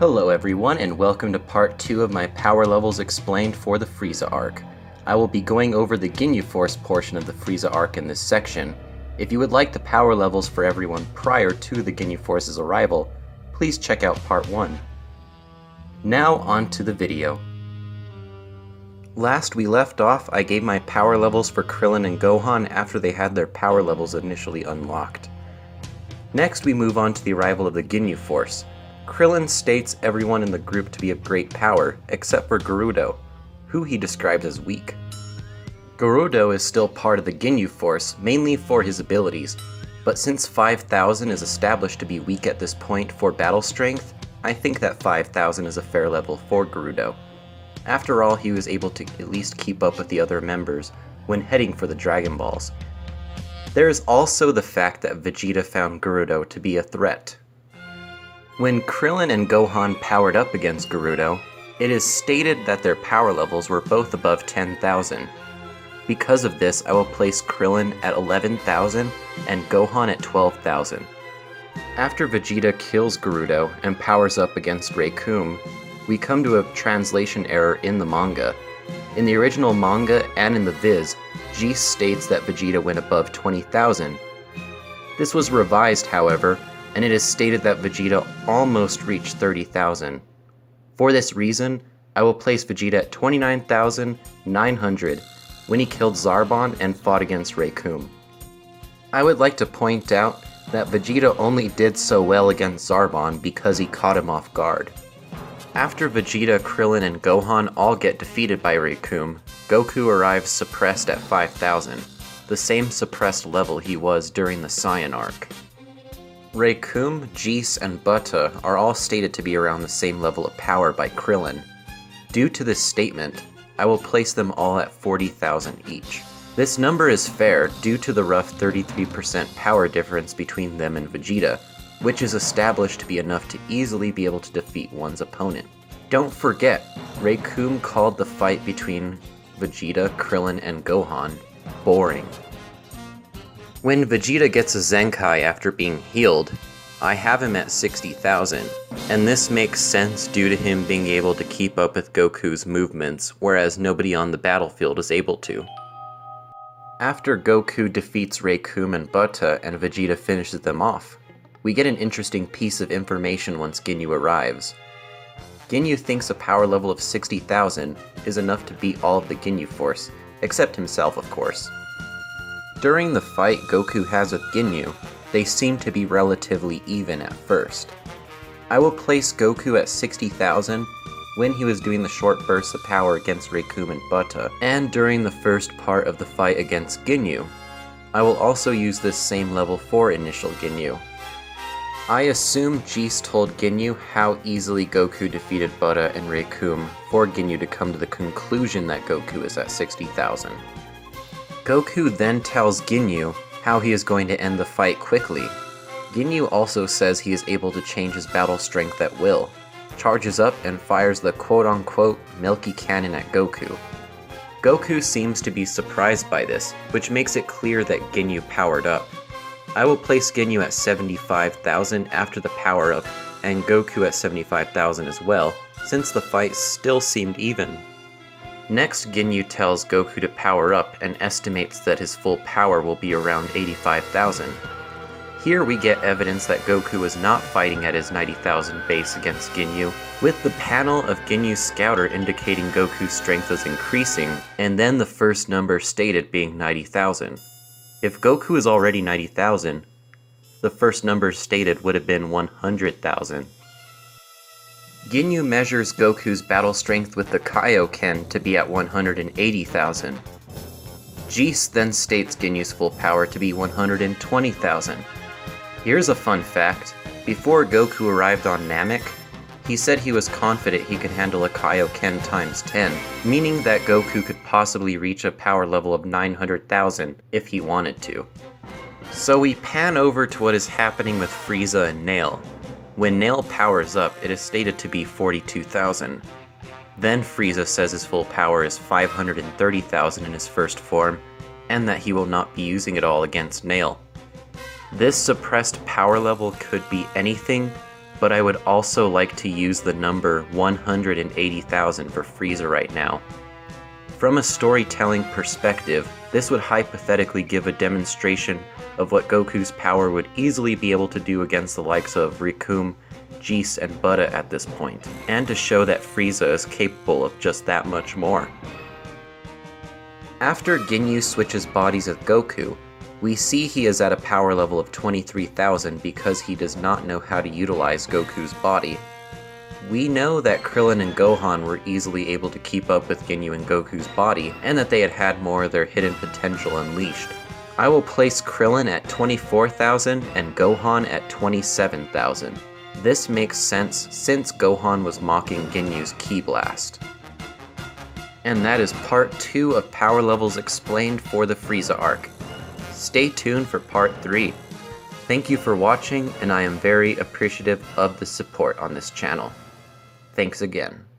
Hello everyone, and welcome to part 2 of my power levels explained for the Freeza arc. I will be going over the Ginyu Force portion of the Freeza arc in this section. If you would like the power levels for everyone prior to the Ginyu Force's arrival, please check out part 1. Now on to the video. Last we left off, I gave my power levels for Krillin and Gohan after they had their power levels initially unlocked. Next we move on to the arrival of the Ginyu Force. Krillin states everyone in the group to be of great power, except for Gerudo, who he describes as weak. Gerudo is still part of the Ginyu Force, mainly for his abilities, but since 5,000 is established to be weak at this point for battle strength, I think that 5,000 is a fair level for Gerudo. After all, he was able to at least keep up with the other members when heading for the Dragon Balls. There is also the fact that Vegeta found Gerudo to be a threat. When Krillin and Gohan powered up against Gerudo, it is stated that their power levels were both above 10,000. Because of this, I will place Krillin at 11,000 and Gohan at 12,000. After Vegeta kills Gerudo and powers up against Recoome, we come to a translation error in the manga. In the original manga and in the Viz, Geese states that Vegeta went above 20,000. This was revised, however, and it is stated that Vegeta almost reached 30,000. For this reason, I will place Vegeta at 29,900 when he killed Zarbon and fought against Recoome. I would like to point out that Vegeta only did so well against Zarbon because he caught him off guard. After Vegeta, Krillin, and Gohan all get defeated by Recoome, Goku arrives suppressed at 5,000, the same suppressed level he was during the Saiyan arc. Recoome, Geese, and Butter are all stated to be around the same level of power by Krillin. Due to this statement, I will place them all at 40,000 each. This number is fair due to the rough 33% power difference between them and Vegeta, which is established to be enough to easily be able to defeat one's opponent. Don't forget, Recoome called the fight between Vegeta, Krillin, and Gohan boring. When Vegeta gets a Zenkai after being healed, I have him at 60,000, and this makes sense due to him being able to keep up with Goku's movements, whereas nobody on the battlefield is able to. After Goku defeats Recoome and Butter and Vegeta finishes them off, we get an interesting piece of information once Ginyu arrives. Ginyu thinks a power level of 60,000 is enough to beat all of the Ginyu Force, except himself of course. During the fight Goku has with Ginyu, they seem to be relatively even at first. I will place Goku at 60,000 when he was doing the short bursts of power against Recoome and Butter, and during the first part of the fight against Ginyu. I will also use this same level for initial Ginyu. I assume Geese told Ginyu how easily Goku defeated Butter and Recoome for Ginyu to come to the conclusion that Goku is at 60,000. Goku then tells Ginyu how he is going to end the fight quickly. Ginyu also says he is able to change his battle strength at will, charges up and fires the quote-unquote Milky Cannon at Goku. Goku seems to be surprised by this, which makes it clear that Ginyu powered up. I will place Ginyu at 75,000 after the power-up, and Goku at 75,000 as well, since the fight still seemed even. Next, Ginyu tells Goku to power up and estimates that his full power will be around 85,000. Here we get evidence that Goku is not fighting at his 90,000 base against Ginyu, with the panel of Ginyu's scouter indicating Goku's strength is increasing, and then the first number stated being 90,000. If Goku is already 90,000, the first number stated would have been 100,000. Ginyu measures Goku's battle strength with the Kaioken to be at 180,000. Geese then states Ginyu's full power to be 120,000. Here's a fun fact. Before Goku arrived on Namek, he said he was confident he could handle a Kaioken times 10, meaning that Goku could possibly reach a power level of 900,000 if he wanted to. So we pan over to what is happening with Freeza and Nail. When Nail powers up, it is stated to be 42,000. Then Freeza says his full power is 530,000 in his first form, and that he will not be using it all against Nail. This suppressed power level could be anything but I would also like to use the number 180,000 for Freeza right now. From a storytelling perspective, this would hypothetically give a demonstration of what Goku's power would easily be able to do against the likes of Rikum, Jis, and Buddha at this point, and to show that Freeza is capable of just that much more. After Ginyu switches bodies with Goku, we see he is at a power level of 23,000 because he does not know how to utilize Goku's body. We know that Krillin and Gohan were easily able to keep up with Ginyu and Goku's body, and that they had had more of their hidden potential unleashed. I will place Krillin at 24,000 and Gohan at 27,000. This makes sense since Gohan was mocking Ginyu's Ki Blast. And that is part 2 of Power Levels Explained for the Freeza arc. Stay tuned for part 3. Thank you for watching, and I am very appreciative of the support on this channel. Thanks again.